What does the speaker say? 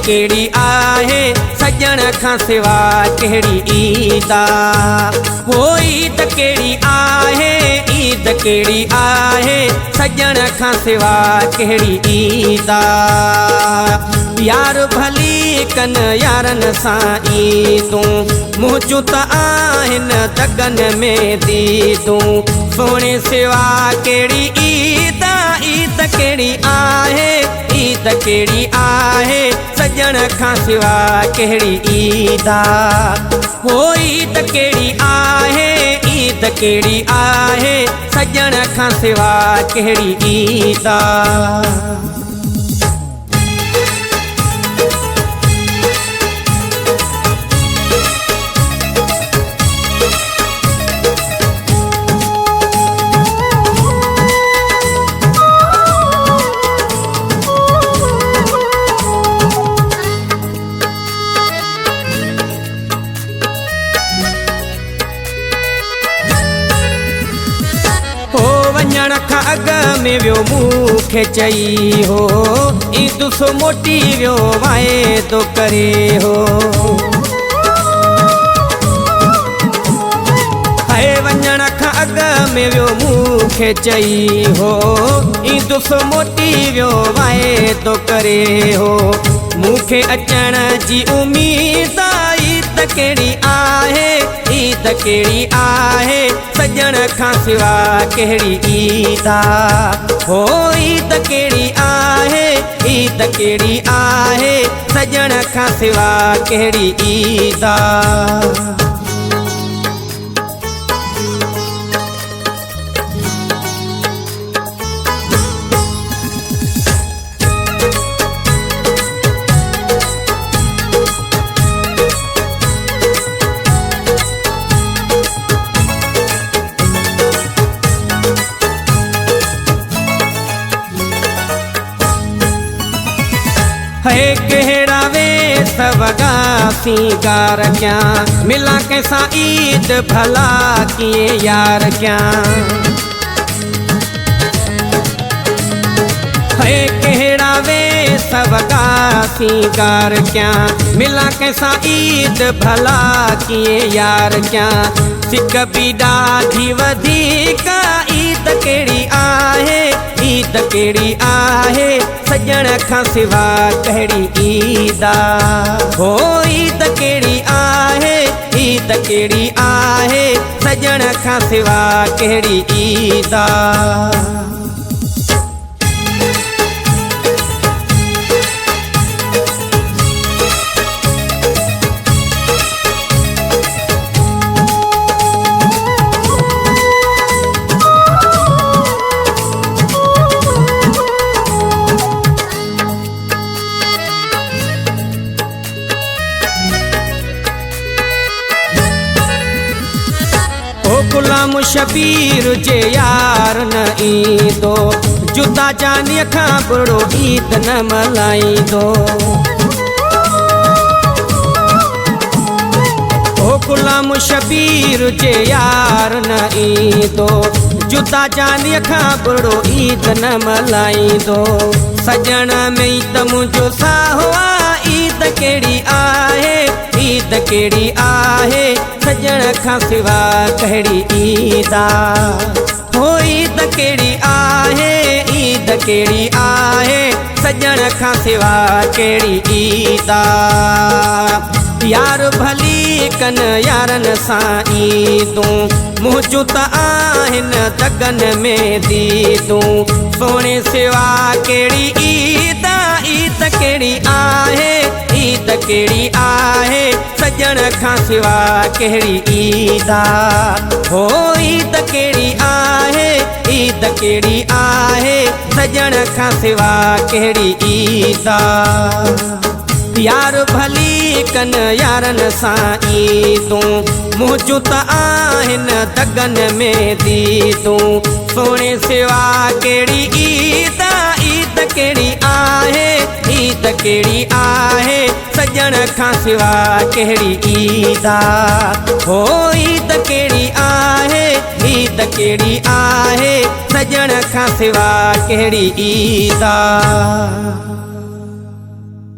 केड़ी आहे सजण खां सिवा केड़ी ईद हो ईद केड़ी आहे ईद केड़ी आहे सजण खां सिवा केड़ी ईद यार भली कन यारन सां ईदूं मुंहिंजूं त आहिनि दगन में दीदूं सोणे सिवा केड़ी ईद ईद केड़ी आहे ईद केड़ी आहे सजण खां सिवा केड़ी ईद हो ईद केड़ी आहे ईद केड़ी आहे सजण खां सिवा केड़ी ईद वञण खां अॻ में वियो मूंखे चई हो ईद सो मोटी वियो वाइदो करे हो हाय वञण खां अॻ में वियो मूंखे चई हो ईद सो मोटी वियो वाइदो करे हो मूंखे अचण जी उम्मीद ईद केड़ी आहे ईद केड़ी आहे सजण खां सिवा केड़ी ईद हो ईद केड़ी आहे ईद केड़ी आहे सजण खां सिवा केड़ी ईद है केड़ा वे सवगा सिंगार क्या मिला कैसा ईद भला किए यार क्या है केड़ा वे सवगा सिंगार क्या मिला कैसा ईद भला किए यार क्या सिक भी ॾाढी वधीक ईद केड़ी आहे ईद केड़ी आहे सजण खां सिवा केड़ी ईद हो ईद केड़ी आहे ईद केड़ी आहे सजण खां सिवा केड़ी ईद गुलाम शबीर जे यार न ईंदो जुदा जानीअ खां बुरो ईद न मल्हाईंदो ओ गुलाम शबीर जे यार न ईंदो जुदा जानीअ खां बुरो ईद न मल्हाईंदो सजण में ई त मुंहिंजो साहो ईद केड़ी आहे ईद केड़ी आहे सजण खां सिवा केड़ी ईद हो ईद केड़ी आहे ईद केड़ी आहे सजण खां सिवा केड़ी ईद यार भली कन यारन सां ईदूं मुंहिंजूं त आहिनि दगन में दीदूं सोणे सिवा केड़ी ईद ईद केड़ी आहे ईद केड़ी आहे सजण खां सिवा केड़ी ईद हो ईद केड़ी आहे ईद केड़ी आहे सजण खां सिवा केड़ी ईद यार भली कन यारन सां ईदूं मुंहिंजूं त आहिनि दगन में दीदूं सोणे सिवा केड़ी ईद ईद केड़ी आहे ईद केड़ी आहे सजण खां सिवा केड़ी ईद हो ईद केड़ी आहे ईद केड़ी आहे सजण खां सिवा केड़ी ईद।